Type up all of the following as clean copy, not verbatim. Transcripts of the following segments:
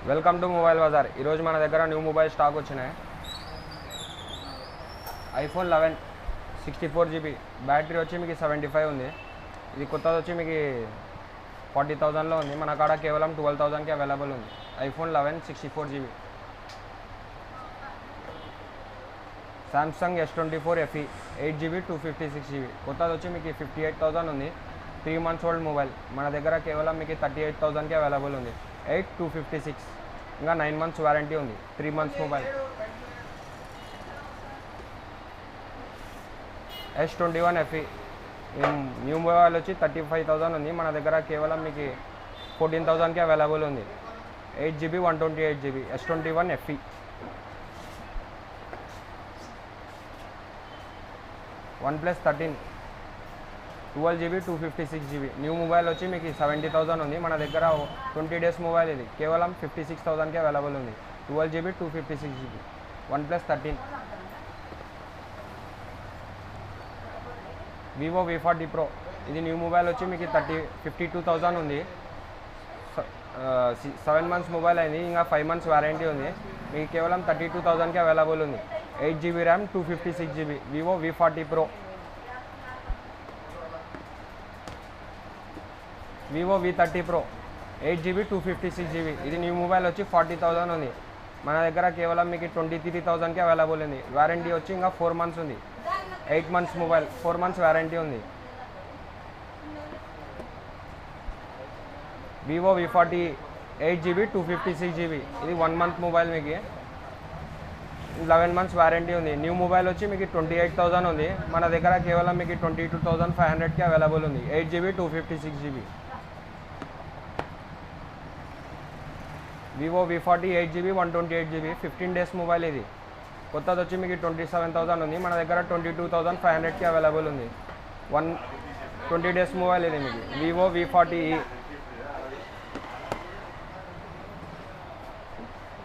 Welcome to mobile Bazar. ఈరోజు మన దగ్గర న్యూ మొబైల్ స్టాక్ వచ్చినాయి. ఐఫోన్ 11 64GB, బ్యాటరీ వచ్చి మీకు 75 ఉంది. ఇది కొత్తది వచ్చి మీకు 40,000లో ఉంది. మన కాడ కేవలం 12,000కి అవైలబుల్ ఉంది. IPhone 11 64GB. Samsung S24 FE 8GB 256GB, కొత్తది వచ్చి మీకు 58,000 ఉంది. 3 months ఓల్డ్ మొబైల్. మన దగ్గర కేవలం మీకు 38,000కి అవైలబుల్ ఉంది. 8256, ఇంకా 9 months వారంటీ ఉంది. 3 months mobile. S21 FE new mobile వచ్చి 35,000 ఉంది. మన దగ్గర కేవలం మీకు 14,000కి అవైలబుల్ ఉంది. 8GB 128GB S21 FE. OnePlus 13 12GB 256GB, new mobile వచ్చి మీకు 70,000 ఉంది. మన దగ్గర 20 days మొబైల్. ఇది కేవలం 56,000కి అవైలబుల్ ఉంది. 12GB 256GB OnePlus 13. Vivo V40 Pro, ఇది న్యూ మొబైల్ వచ్చి మీకు 52,000 ఉంది. 7 months మొబైల్ అయింది. ఇంకా 5 months వారంటీ ఉంది. మీకు కేవలం 32,000కి అవైలబుల్ ఉంది. 8GB RAM 256GB Vivo V40 Pro. Vivo V30 Pro 8GB 256GB, ఇది న్యూ మొబైల్ వచ్చి 40,000 ఉంది. మన దగ్గర కేవలం మీకు 23,000కి అవైలబుల్ ఉంది. వారంటీ వచ్చి ఇంకా 4 months ఉంది. 8 months మొబైల్, 4 months వారంటీ ఉంది. Vivo V40 8GB 256GB, ఇది 1 month మొబైల్. మీకు 11 months వారంటీ ఉంది. న్యూ మొబైల్ వచ్చి మీకు 28,000 ఉంది. మన దగ్గర కేవలం మీకు 22,500కి అవైలబుల్ ఉంది. 8GB 256GB Vivo V40 8GB 128GB 15 days mobile. ఇది కొత్తది వచ్చి మీకు 27,000 ఉంది. మన దగ్గర 22,500కి అవైలబుల్ ఉంది. 20 days మొబైల్. ఇది మీకు Vivo V40e.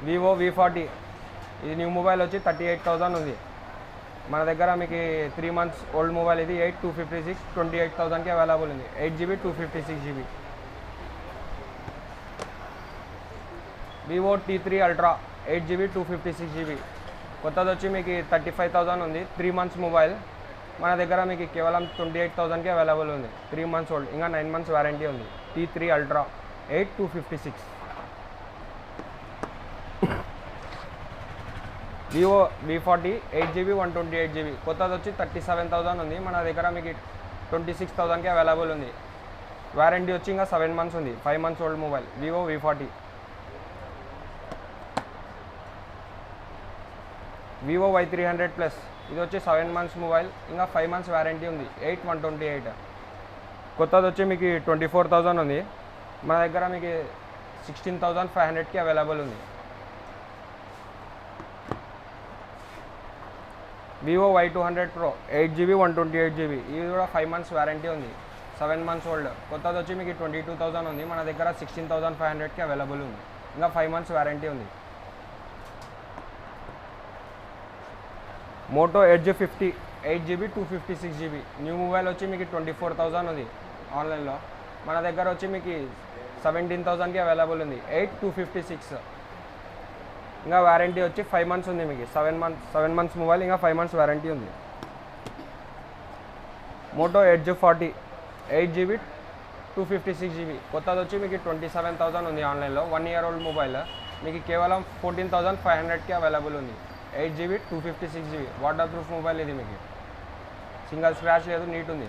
Vivo V40 ఇది న్యూ మొబైల్ వచ్చి 38,000 ఉంది. మన దగ్గర మీకు 3 months ఓల్డ్ మొబైల్. ఇది 8256 28,000కి అవైలబుల్ ఉంది. 8GB 256GB Vivo T3 Ultra 8GB 256GB, కొత్తది వచ్చి మీకు 35,000 ఉంది. 3 months మొబైల్. మన దగ్గర మీకు కేవలం 28,000కి అవైలబుల్ ఉంది. 3 months ఓల్డ్, ఇంకా 9 months వారంటీ ఉంది. T3 Ultra 8256. Vivo V40 8GB 128GB, కొత్తది వచ్చి 37,000 ఉంది. మన దగ్గర మీకు 26,000కి అవైలబుల్ ఉంది. వారంటీ వచ్చి ఇంకా 7 months ఉంది. 5 months old mobile. Vivo V40. Vivo Y300 Plus, ఇది వచ్చి 7 months మొబైల్. ఇంకా 5 months వారంటీ ఉంది. 8128, కొత్తది వచ్చి మీకు 24,000 ఉంది. మన దగ్గర మీకు 16,500కి అవైలబుల్ ఉంది. Vivo Y200 Pro 8GB 128GB, ఇది కూడా 5 months వారంటీ ఉంది. 7 months ఓల్డ్. కొత్తది వచ్చి మీకు 22,000 ఉంది. మన దగ్గర 16,500కి అవైలబుల్ ఉంది. ఇంకా 5 months వారంటీ ఉంది. Moto Edge 50 8GB 256GB, new mobile వచ్చి మీకు 24,000 ఉంది ఆన్లైన్లో. మన దగ్గర వచ్చి మీకు 17,000కి అవైలబుల్ ఉంది. 8256, ఇంకా వారంటీ వచ్చి 5 months ఉంది. మీకు 7 months మొబైల్, ఇంకా 5 months వారంటీ ఉంది. Moto Edge 40 8GB 256GB, కొత్తది వచ్చి మీకు 27,000 ఉంది ఆన్లైన్లో. 1 year ఓల్డ్ మొబైల్. మీకు కేవలం 14,500కి అవైలబుల్ ఉంది. 8GB 256GB water proof mobile. ఇది మీకు సింగల్ స్క్రాచ్ లేదు, నీట్ ఉంది.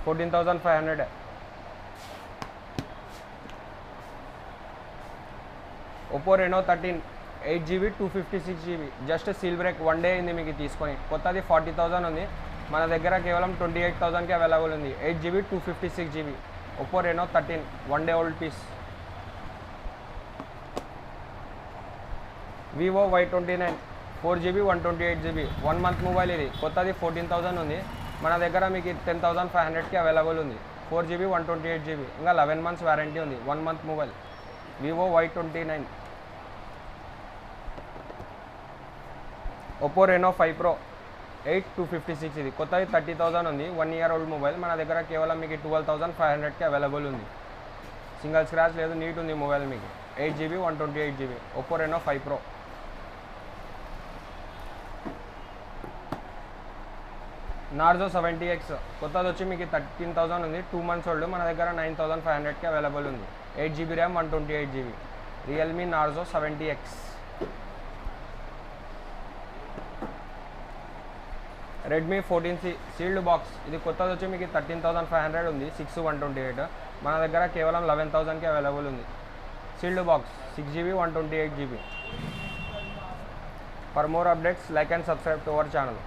14,500. Oppo Reno 13 8GB 256GB, just seal break 1 day అయింది మీకు తీసుకొని. కొత్తది 40,000 ఉంది. మన దగ్గర కేవలం 28,000కి అవైలబుల్ ఉంది. 8GB 256GB Oppo Reno 13 1 day old piece. Vivo Y29 4GB 128GB 1 month mobile. ఇది కొత్తది 14,000 ఉంది. మన దగ్గర మీకు 10,500కి అవైలబుల్ ఉంది. 4GB 128GB, ఇంకా 11 months వారంటీ ఉంది. 1 month mobile. Vivo Y29. Oppo Reno 5 Pro 8 256, ఇది కొత్తది 30,000 ఉంది. 1 year ఓల్డ్ మొబైల్. మన దగ్గర కేవలం మీకు 12,500కి అవైలబుల్ ఉంది. సింగల్ స్క్రాచ్ లేదు, నీట్ ఉంది మొబైల్. మీకు 8GB 128GB Oppo Reno 5 Pro. Narzo 70X కొత్తది వచ్చి మీకు 13,000 ఉంది, 2 months ఓల్డ్. మన దగ్గర 9,500కి అవైలబుల్ ఉంది. 8GB RAM 128GB. Realme Narzo 70X. Redmi 14C sealed box, ఇది కొత్తది వచ్చి మీకు 13,500 ఉంది, 6/128. మన దగ్గర కేవలం 11,000కి అవైలబుల్ ఉంది. Sealed box 6GB 128GB. For more updates like and subscribe to our channel.